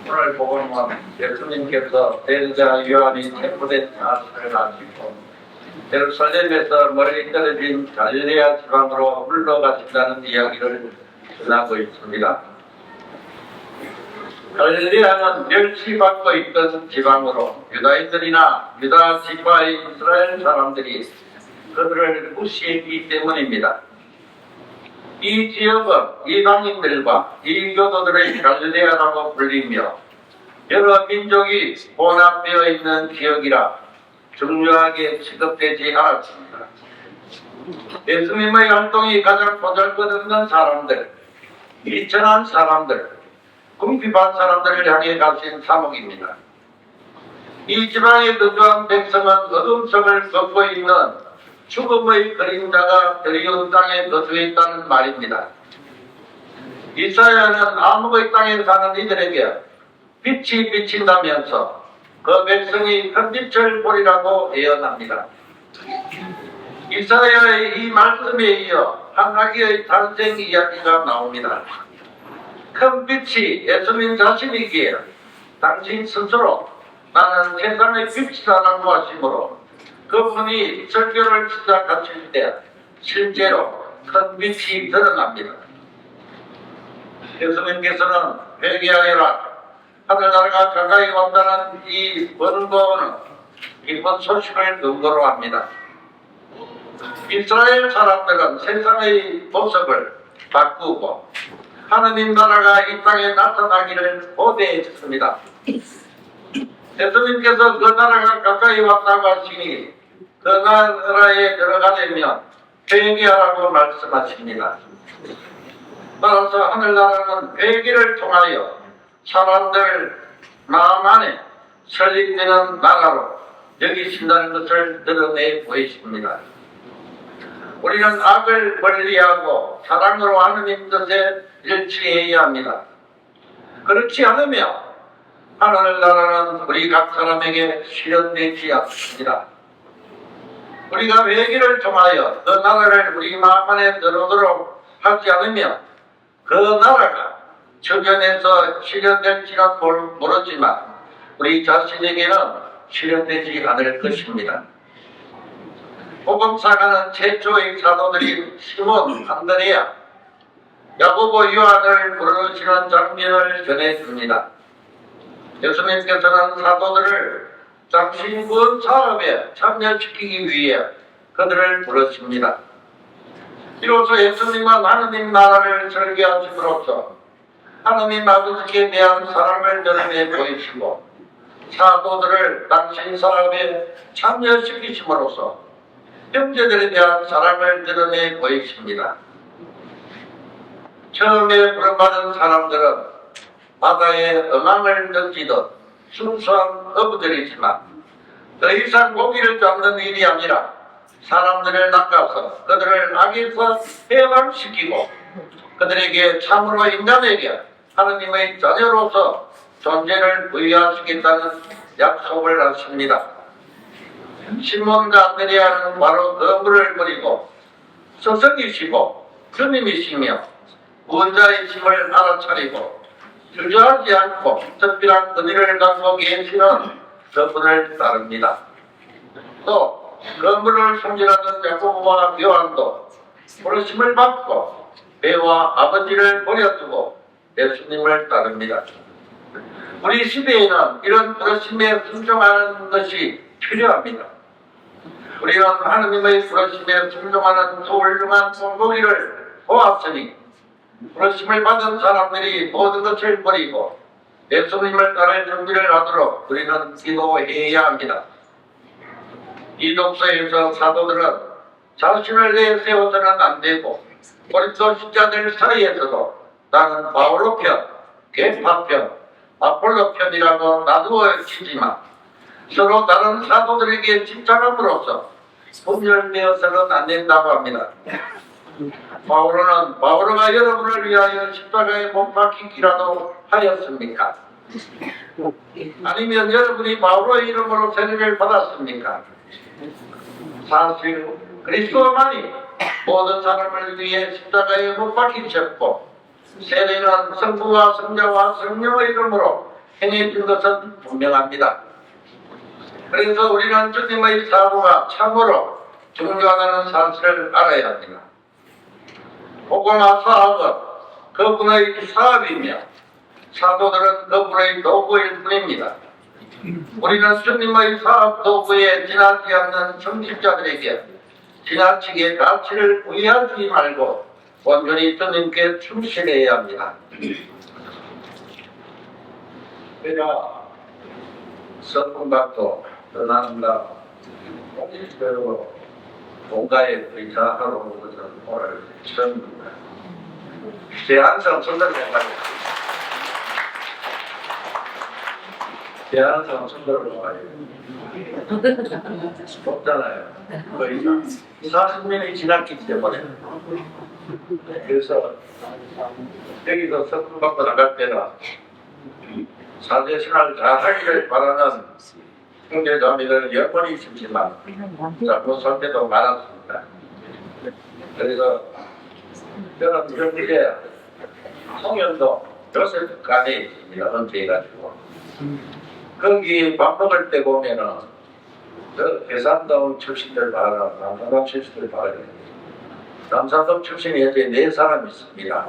오늘 복음은 예수님께서 대제자 요한이 체포된 사실을 아시고 예루살렘에서 멀리 떨어진 갈릴레아 지방으로 물러가신다는 이야기를 전하고 있습니다. 갈릴레아는 멸시받고 있던 지방으로 유다인들이나 유다 지파의 이스라엘 사람들이 그들을 무시했기 때문입니다. 이 지역은 이방인들과 이교도들의 갈릴레아라고 불리며 여러 민족이 혼합되어 있는 지역이라 중요하게 취급되지 않았습니다. 예수님의 활동이 가장 보잘것없는 사람들, 비천한 사람들, 궁핍한 사람들을 향해 가신 사목입니다. 이 지방에 거주한 백성은 어둠 속을 걷고 있는 죽음의 그림자가 드리운 땅에 거주했다는 말입니다. 이사야는 암흑의 땅에 사는 이들에게 빛이 비친다면서 그 백성이 큰 빛을 보리라고 예언합니다. 이사야의 이 말씀에 이어 한나기의 탄생 이야기가 나옵니다. 큰 빛이 예수님 자신이기에 당신 스스로 나는 세상의 빛이라고 하시므로 그분이 설교를 시작하실 때 실제로 큰 빛이 드러납니다. 예수님께서는 회개하여라, 하늘나라가 가까이 온다는 이 번거는 기쁜 소식을 근거로 합니다. 이스라엘 사람들은 세상의 모습을 바꾸고 하느님 나라가 이 땅에 나타나기를 고대했습니다. 예수님께서 그 나라가 가까이 왔다고 하시니 그 나라에 들어가려면 회개하라고 말씀하십니다. 따라서 하늘나라는 회개를 통하여 사람들 마음 안에 설립되는 나라로 여기신다는 것을 드러내 보이십니다. 우리는 악을 멀리하고 사랑으로 하느님 뜻에 일치해야 합니다. 그렇지 않으면 하늘나라는 우리 각 사람에게 실현되지 않습니다. 우리가 회개를 통하여 그 나라를 우리 마음 안에 들어오도록 하지 않으면 그 나라가 주변에서 실현될지는 모르지만 우리 자신에게는 실현되지 않을 것입니다. 복음사가는 최초의 사도들인 시몬, 안드레아, 야고보, 요한을 부르시는 장면을 전해줍니다. 예수님께서는 사도들을 당신 구원 사업에 참여시키기 위해 그들을 부르십니다. 이로써 예수님은 하느님 나라를 설계하심으로써 하느님 아버지께 대한 사랑을 드러내 보이시고 사도들을 당신 사업에 참여시키심으로써 형제들에 대한 사랑을 드러내 보이십니다. 처음에 부름받은 사람들은 바다에 어망을 던지던 순수한 어부들이지만 더 이상 고기를 잡는 일이 아니라 사람들을 낚아서 그들을 악에서 해방시키고 그들에게 참으로 인간에게 하느님의 자녀로서 존재를 부여하시겠다는 약속을 하십니다. 시몬과 안드레아는 바로 그 물을 버리고 스승이시고 주님이시며 구원자이심을 알아차리고 주저하지 않고 특별한 은혜를 갖고 계시는 그분을 따릅니다. 또 그 물을 손질하던 야고보와 요한도 부르심을 받고 배와 아버지를 버려두고 예수님을 따릅니다. 우리 시대에는 이런 부르심에 순종하는 것이 필요합니다. 우리는 하느님의 부르심에 순종하는 훌륭한 성공기를 보았으니 부르심을 받은 사람들이 모든 것을 버리고 예수님을 따를 준비를 하도록 우리는 기도해야 합니다. 이 독서에서 사도들은 자신을 내세워서는 안 되고 고린도 신자들 사이에서도 나는 바울로 편, 계파 편, 아폴로 편이라고 나누어지지만 서로 다른 사도들에게 집착함으로써 분열되어서는 안 된다고 합니다. 바울은 여러분을 위하여 십자가에 못 박히기라도 하였습니까? 아니면 여러분이 바울의 이름으로 세례를 받았습니까? 사실 그리스도만이 모든 사람을 위해 십자가에 못 박히셨고 세례는 성부와 성자와 성령의 이름으로 행해진 것은 분명합니다. 그래서 우리는 주님의 사고가 참으로 존경하는 사실을 알아야 합니다. 복음화 사업은 그분의 사업이며 사도들은 그분의 도구일 뿐입니다. 우리는 주님의 사업 도구에 지나지 않는 성직자들에게 지나치게 가치를 부여하지 말고 온전히 주님께 충실해야 합니다. 제가 석훈박도 떠난다 공식적으로 본가에 의사하러 온 것은 오늘 처음입니다. 제 항상 손을 내가요. 제 항상 손들을 놓아요. 없잖아요. 거의 40년이 지났기 때문에. 그래서 여기서 석훈박도 나갈 때는 사제신앙을 잘 하기를 바라는 형제자매들은 여건이 있지만 잘못 살 때도 많았습니다. 그래서 저는 현재 송년도 요셉간에 있습니다. 은퇴해가지고 거기 밥 먹을 때 보면은 계산동 출신들 봐라, 남산동 출신들 봐라. 남산동 출신이 현재 4사람 있습니다.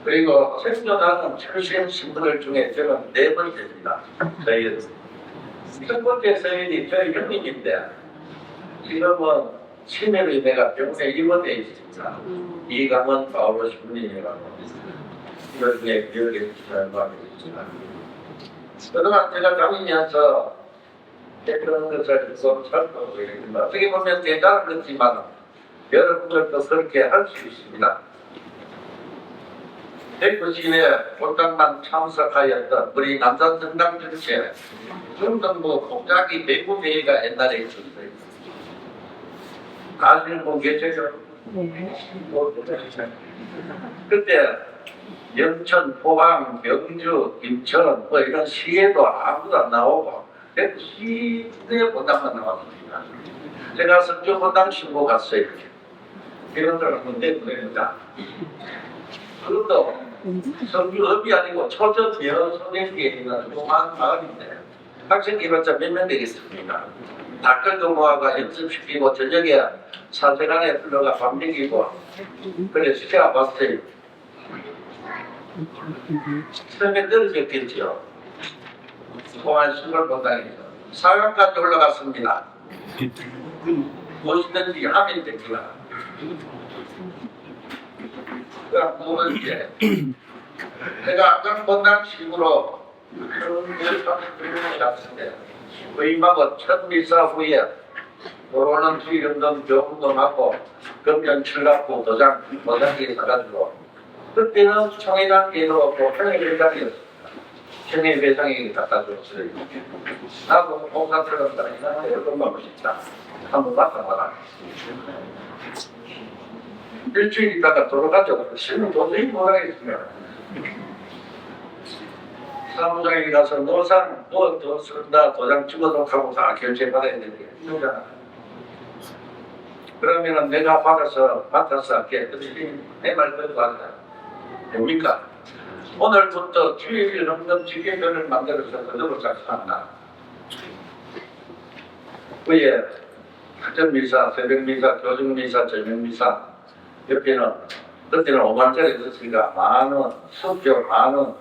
그리고 생존하는 출신 신분들 중에 저는 4번째입니다. 저희 첫 번째 서인이 저희 형님인데 지금은 치매로 인해가 병원에 입원되어 있습니다. 이강은 바울로 신부님이라고 이걸 중에 기억에 주시는 바람이 있습니다. 그동안 제가 다니면서 그런 것을 좀 살펴보고 있습니다. 어떻게 보면 대단한 거지만 여러분들도 그렇게 할 수 있습니다. 백부신에 볼당만 참석하였던 우리 남산 성당 전체 중등부 복작이 대구회의가 옛날에 있었어요. 아시는 분 계세요? 그때 영천, 포항, 명주, 인천 뭐 이런 시에도 아무도 안 나오고 시내 본당만 나왔습니다. 제가 성주 본당 신고 갔어요. 이런 사람은 문제 보냅니다. 그것도 성주읍이 아니고 초전면 소년기에 있는 조그만 마을인데 학생 입학자 몇 명 되겠습니까? 닭들 동무화가 연습시키고 저녁에 사생안에 들어가 밥 먹이고 그래 시켜가 봤어요. 처음에 떨어졌겠죠. 공안 신걸 본당에서 4강까지 올라갔습니다. 무엇이든지 하면 됩니다. 그럼 두 번째, 제가 아까 본당 식으로 그런 것을 갔는데 의임하고 첫 미사 후에 도로는 주임동 교훈도 맞고 금년 출납부 도장이 있어가지고 그때는 총회장 개인으로 평해회장이었습니다. 평해회장이 갖다 줬어요. 나도 봉사 들어간다. 나는 이런 거 하고 싶다. 한번 맡아봐라. 일주일 있다가 돌아가죠. 실은 도저히 못하겠으면 사무장에 가서 노상 뭐 쓴다 도장 찍어놓고 하고 다 결제받아야 되는데 그러잖아. 그러면은 내가 받아서 할게. 내 말 듣고 한다. 됩니까? 오늘부터 주일 넘는 지계별을 만들어서 그대로 작성한다. 그에 학전미사, 새벽미사, 교중미사, 저녁미사 옆에는 그때는 5만짜리 썼으니까 만원, 수표 만원,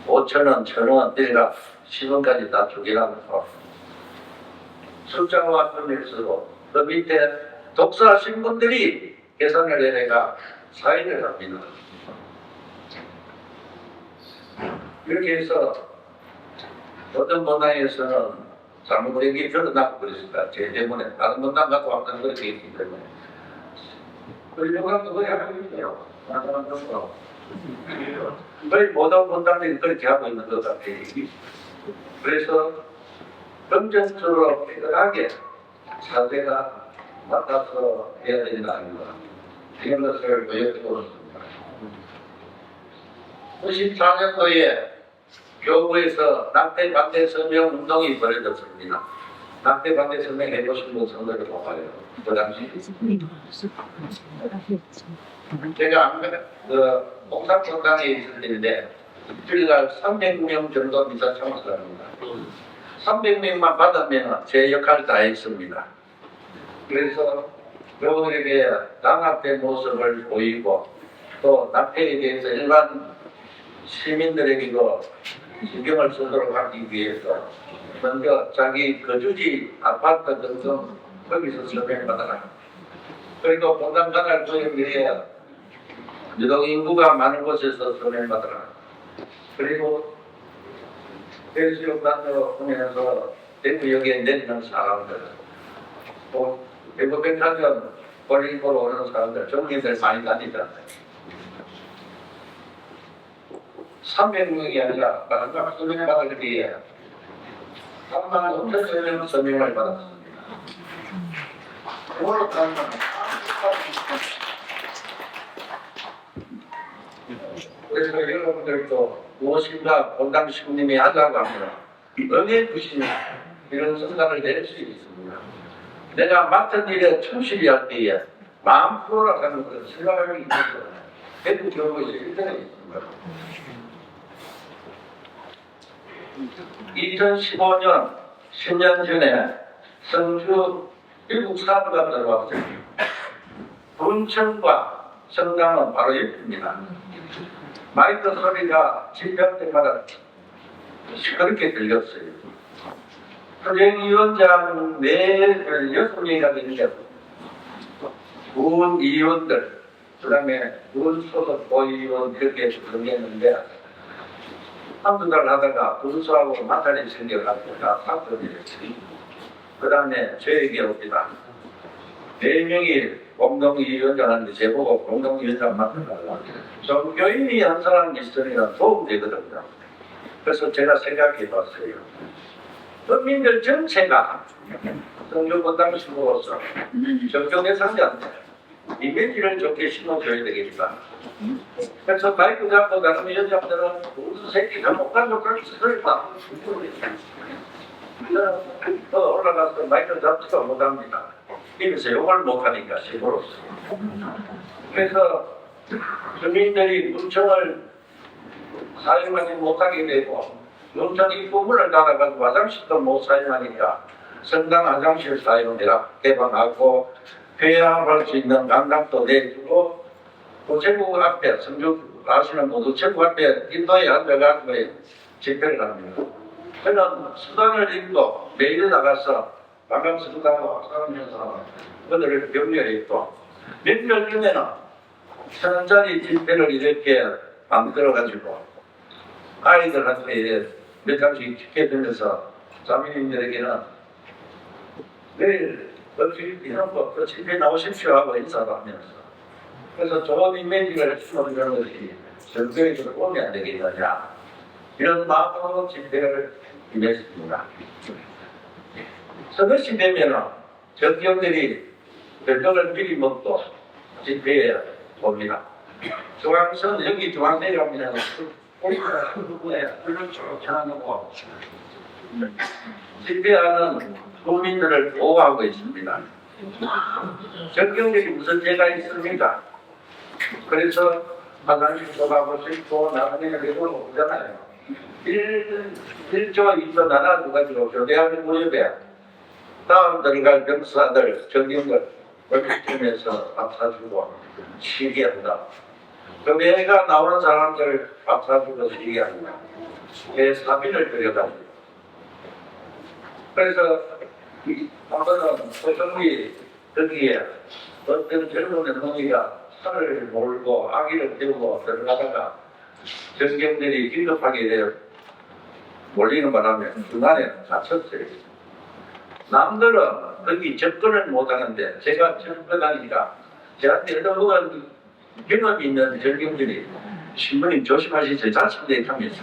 5천원, 1,000원 때가 10원까지 다 주기라면서 숫자와 금을 쓰고 그 밑에 독서하신 분들이 계산을 해내가 사인을 합니다. 이렇게 해서 어떤 본당에서는 잘못된 게 드러나고 그랬습니다. 제 때문에 다른 본당 갖고 왔다는 걸 얘기했기 때문에 그러려고 그거 하고 있네요. 거의 모든 본당들이 그렇게 하고 있는 것 같아요. 그래서 긍정적으로 깨끗하게 사회가 맡아서 해야 되는 거 아닌가 이런 것을 보여드리고 있습니다. 94년도에 교구에서 낙태 반대 서명 운동이 벌어졌습니다. 낙태 반대 서명 해보신 분 손들을 뽑아요. 그 당시 제가 공산공단에 있을 때인데 일주일날 300명 정도 미사 참석을 합니다. 300명만 받으면 제 역할을 다 했습니다. 그래서 여러분에게 단합된 모습을 보이고 또 낙태에 대해서 일반 시민들에게도 신경을 쓰도록 하기 위해서 먼저 자기 거주지 아파트 등등 거기서 서명받아라. 그리고 공단단을 도입 위해 유독 인구가 많은 곳에서 서명받아라. 그리고 해수욕단으로 보면서 대구역에 내리는 사람들, 또 대구백화점 볼일 보러 오는 사람들, 정리들 많이 다니잖아요. 300명이 아니라 마지막 서명받을 때에 3만 5천여 명 서명을 받았습니다. 그걸로 따르면 그래서 여러분들도 무엇인가 본당 시민님이 하자고 하면 응해주시는 이런 생각을 내릴 수 있습니다. 내가 맡은 일에 충실히 할 때에 마음 풀어나가는 그런 생각이 있어서 대구 교육에서 1등에 있습니다. 2015년 10년 전에 성주 일국 사도가 들어왔어요. 분천과 성당은 바로 옆입니다. 마이크 소리가 집회 때마다 시끄럽게 들렸어요. 현행위원장 매 6명이나 되는데 군의원들, 그 다음에 군소속 도의원 이렇게 정했는데 한두 달 하다가 군수하고 마찰이 생겨가지고 다 사퇴했어요. 그 다음에 저에게 옵니다. 4명이 공동위원장한테 제보고 공동위원장 맡아달라. 종교인이 한 사람 있으면 도움되거든요. 그래서 제가 생각해봤어요. 국민들 전체가 성교본당식으로서 종교 대상자한테 이미지를 좋게 심어줘야 되겠다. 그래서 마이크 잡고 가는 위원장들은 무슨 새끼 잘못간족하게 쓰러졌다. 또 올라가서 마이크 잡지도 못합니다. 입에서 욕을 못하니까 시골로서. 그래서 주민들이 문청을 사용하지 못하게 되고 문청 입구문을 닫아가지고 화장실도 못 사용하니까 성당 화장실 사용해라 개방하고 회합할 수 있는 강당도 내주고 우체국 앞에 성주 아시는 우체국 앞에 인도에 앉아가지고 집회를 합니다. 저는 수단을 입고 매일 나가서 관광수다고 하면서 그들을 격려했고 몇 년 전에는 1,000원짜리 집회를 이렇게 만들어가지고 아이들한테 몇 장씩 집회들면서 자매님들에게는 내일 이런 거 집회 나오십시오 하고 인사도 하면서 그래서 좋은 이미지를 심어주는 것이 정교에서 오면 안 되겠느냐 이런 마음으로 집회를 임했습니다. 서거시 되면은 정경들이 결정을 미리 먹고 집회에 옵니다. 중앙선 여기 중앙 내려오면 우리가 부분에 불을 쭉 쳐놓고 집회하는 국민들을 보호하고 있습니다. 정경들이 무슨 죄가 있습니까? 그래서 화장실도 가고 싶고 나중에 그래도 오잖아요. 1조 2조 나눠가지고 교대하는 무협에 다음 들어갈 병사들 정경들 월급팀에서 밥 사주고 쉬게 한다. 그 매가 나오는 사람들 밥 사주고 쉬게 한다. 매 3일을 들여다니다. 그래서 한 번은 소정리 거기에 어떤 젊은 어머니가 살을 몰고 아기를 데우고 들어가다가 정경들이 긴급하게 몰리는 바람에 중간에 다쳤어요. 남들은 거기 접근을 못하는데 제가 접근하니까 저한테 어떤 경험이 있는 전경들이 신부님 조심하시죠. 자신들이 하면서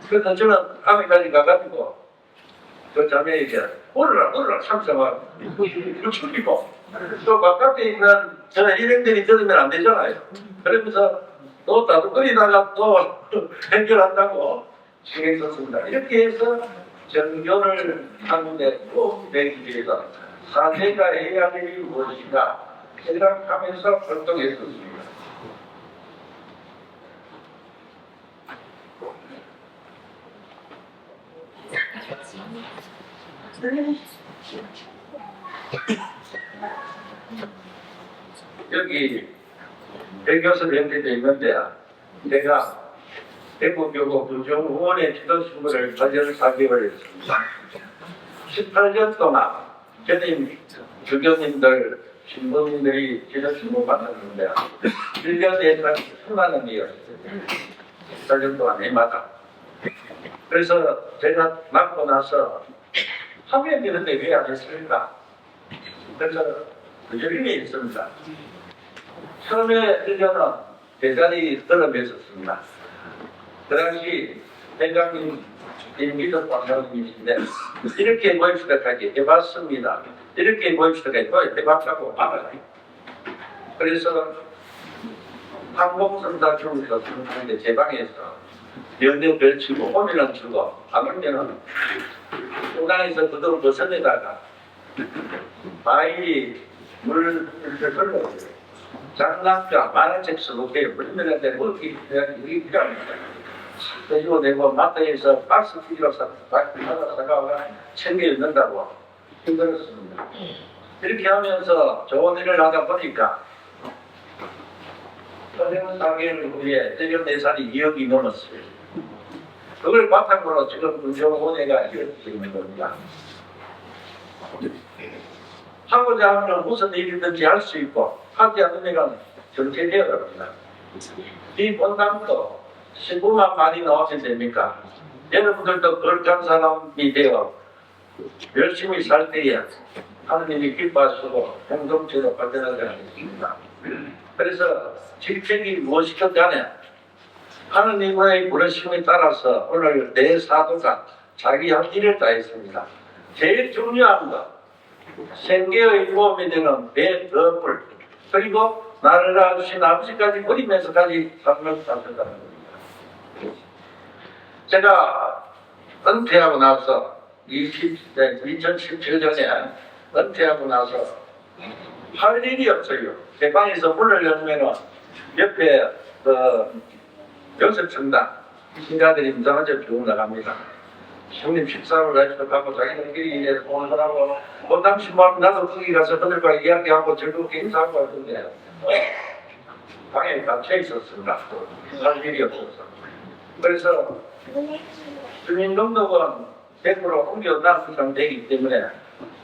그래서 저는 아메리카에 가가지고 그 자매에게 오르라 참석하고 죽이고 또 바깥에 있는 저 일행들이 들으면 안 되잖아요. 그러면서 또 따뜻거리다가 또 해결한다고 신경 썼습니다. 이렇게 해서 정교를 하는데 꼭 되기 위해서 사제가 해야 될 일이 무엇인가 생각하면서 활동했었습니다. 여기 대교섭 연대돼 있는데 내가 대구교구 부정의원의 지도신문을 과제를 4개월 했습니다. 18년 동안 전임 주교님들 신부님들이 지도신문 받았는데 1년에 한 10만 원이었어요. 18년 동안 해마다. 그래서 제가 맡고 나서 하면 되는데 왜 안 했을까? 그래서 그절임이 있습니다. 처음에 1년은 대단히 떨어졌습니다. 그 당시 회장님 임기덕 박사님이신데 이렇게 모임시대까지 해봤습니다. 이렇게 모임시대까지 해봤다고 말아요. 그래서 항공선다 중에서 수능하는데 제 방에서 연대 별치고 오면은 주고 안 오면은 중간에서 그대로 벗어내다가 바위 물을 걸러요. 장난감 만화책 쓰고게 물면한테 먹기 이게 필요합니다. 그리고 내가 마트에서 박스 필요 사가가 챙겨 입는다고 힘들었습니다. 이렇게 하면서 좋은 일을 하다 보니까 서명 4개월 후에 34살이 2억이 넘었어요. 그걸 바탕으로 지금 군정원회가 이렇게 있는 겁니다. 하고자 하면 무슨 일이든지 할 수 있고 하지 않으면 정체되어 갑니다. 이 본당도 신부만 많이 나오면 됩니까? 여러분들도 거룩한 사람이 되어 열심히 살 때에 하느님이 기뻐하시고 공동체로 발전하지 않겠습니까? 그래서 직책이 무엇이든 간에 하느님의 부르심에 따라서 오늘 내 사도가 자기 할 일을 다했습니다. 제일 중요한 것 생계의 모험이 되는 내 덕을 그리고 나를 낳아주신 아버지까지 버리면서까지 삶을 사셨다는 겁니다. 제가 은퇴하고 나서 2017년에 은퇴하고 나서 할 일이 없어요. 제 방에서 문을 열면 옆에 연습청당 신자들이 무장하게 쭉 나갑니다. 형님 식사를 해서 가고 자기들끼리 일해서 오는 사람하고 본당신만 나도 거기 가서 그들과 이야기하고 즐겁게 인사하고 하던데 방에 갇혀 있었습니다. 할 일이 없어서. 그래서 주민등록은 100% 옮겨난 상태이기 때문에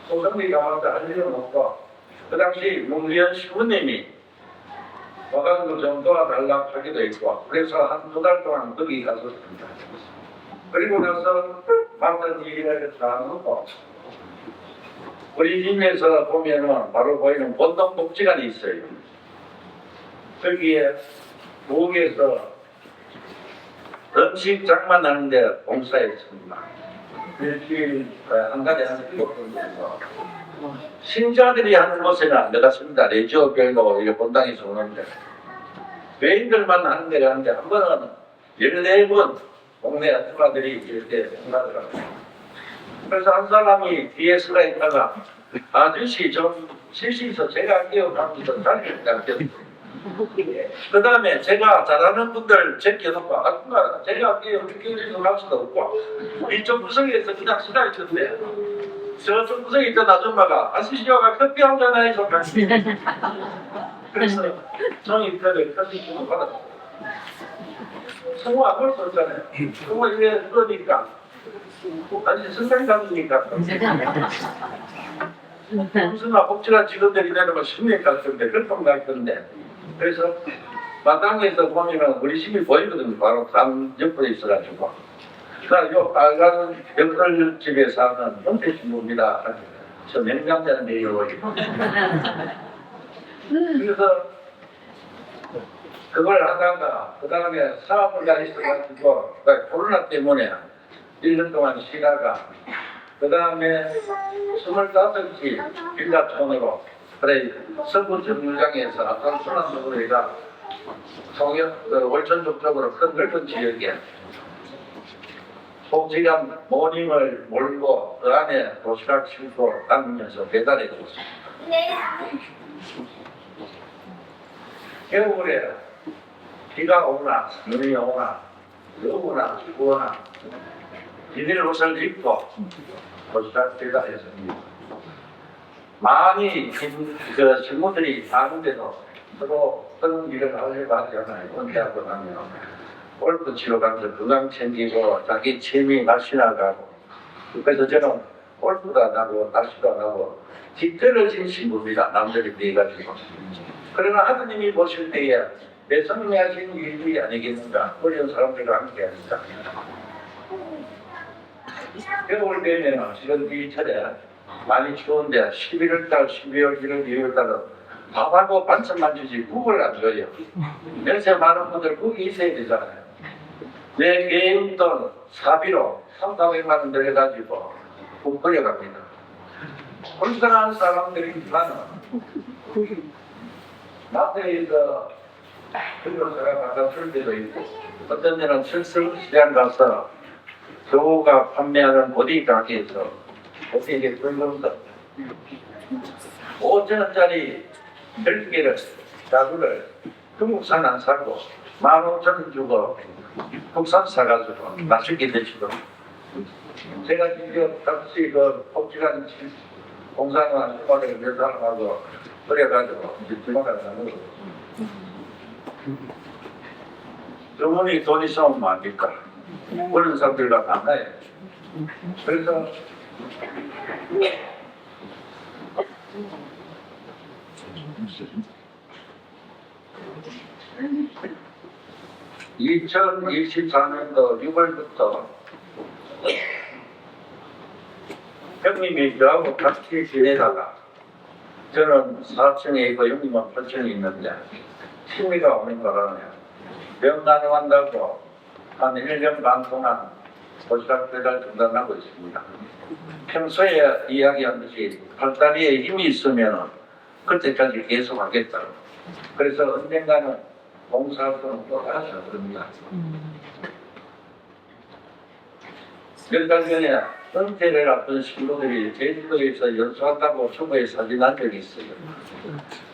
소정리 가만히 할 일은 없고 그 당시 문리현 신부님이 와가지고 좀 도와달라고 하기도 했고 그래서 한 2달 동안 거기 갔었습니다. 그리고 나서 만든 일을 다 하고 우리 집에서 보면은 바로 보이는 본동복지관이 있어요. 거기에 부엌에서 음식 장만하는데 봉사했습니다. 일주일 한 달에 한 7번에서 신자들이 하는 곳에는 안 들어갔습니다. 레지오별로 이렇게 본당에서 오는데 외인들만 하는 데가 하는데 한 번은 14번 동네 아줌마들이 이렇게 공부하더라고요. 그래서 한 사람이 뒤에 서가 있다가 아저씨 좀 쉴 수 있어 제가 할게요 하면서 자리를 잡혔어요. 그 다음에 제가 잘하는 분들 제껴놓고 아줌마 제가 할게요 이렇게 할 수도 없고 이쪽 구석에서 그냥 쓰다 있던데 저쪽 구석에 있던 아줌마가 아저씨가 커피 한잔 해서 같이 그래서 정의표를 커피 주고 받았어요. 성우 안 볼 수 없잖아요. 성우 이게 그러니까 아니 선생님이니까 무슨 복지관 직원들이 내려면 심리 갈던데 그렇게 날 건데 그래서 마당에서 보면은 우리 집이 보이거든요. 바로 강 옆에 있어가지고 요 빨간 벽돌집에 사는 은퇴 신부입니다. 저 명장자인데요. 그래서 그걸 하다가 그 다음에 사업을 다 있어가지고 코로나 때문에 1년 동안 쉬다가 그 다음에 25시 빌라촌으로 그래 서구 정류장에서 아까 순환도로가 송역 월천 쪽으로 큰 넓은 지역에 소지간 모닝을 몰고 그 안에 도시락 싣고 다니면서 배달해 줬습니다. 겨울에 비가 오나 눈이 오나 더우나 추우나 비닐 옷을 입고 도시락제가 했습니다. 많이 신부들이 사는데도 서로 어떤 일을 하려고 하잖아요. 은퇴하고 나면 골프 치러 가면서 건강 챙기고 자기 취미 낚시나 가고 그래서 저는 골프도 안 하고 낚시도 안 하고 뒤떨어진 신부입니다. 남들이 비해가지고. 그러나 하느님이 보실 때에 내 성령이 하신 일이 아니겠는가. 어려운 사람들과 함께 하니까. 겨울 되면 지금 이 철에 많이 추운데 11월달, 12월, 1월, 2월달은 밥하고 반찬만 주지 국을 안 줘요. 연세 많은 분들 국이 있어야 되잖아요. 내 개인 돈 사비로 3,400만 원 들여가지고 국 끓여갑니다. 불쌍한 사람들이 많아. 마트에서 그것을 갖다 줄 때도 있고 어떤 데는 철수시장 가서 교우가 판매하는 보디 가게에서 보디에 끓는다 5,000원짜리 10개를 자구를 중국산 안 사고 15,000원 주고 국산 사가지고 맛있게 드시고 제가 직접 같이 복지관 공사관 생활을 몇 사람하고 그래가지고 주마다 나누고 주머니 돈 있으면 뭡니까? 그런 사람들과 만나요. 그래서 2024년도 6월부터 형님이 저하고 같이 지내다가 저는 4층에 있고 형님은 8층에 있는데 취미가 오는 거라네요. 명단한다고 한 1년 반 동안 도시락 배달 중단하고 있습니다. 평소에 이야기한 듯이 팔다리에 힘이 있으면 그때까지 계속 하겠다고. 그래서 언젠가는 봉사활동을 또 다시 합니다. 몇 달 전에 은퇴를 앞둔 신부들이 제주도에서 연수한다고 초보에 사진한 적이 있어요.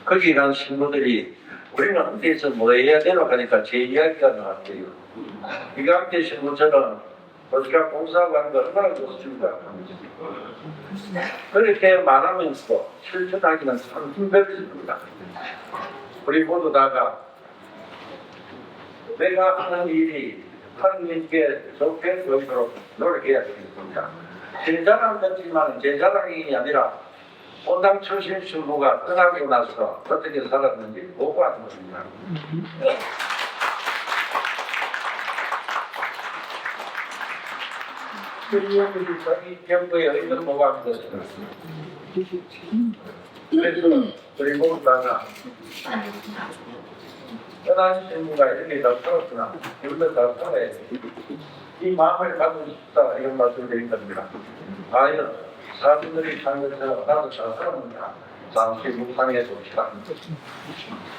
거기 간 신부들이 우리는 은퇴해서 뭐 해야 되나 하니까 제 이야기가 나왔대요. 이강태 신부처럼 도시락 봉사하고 하는 거 얼마나 좋습니까? 그렇게 말하면서 실천하기는 참 힘들습니다. 우리 모두 다가 내가 하는 일이 하나님께 좋게 보이도록 노력해야 되겠습니다. 제 자랑 같지만 제 자랑이 아니라 본당 출신 신부가 떠나고 나서 어떻게 살았는지 보고하는 것입니다. 그리고들이 자기 경부에 있는 보고하는 것입니다. 그래서 우리 모두가 떠난 신부가 이렇게 다 살았구나. 우리도 다 살아야 돼. 이 마음을 가지고 싶다 이런 말씀을 드린 겁니다. 과연 사람들이 사는 것처럼 나도 잘 살았는가? 잠시 묵상해 봅시다.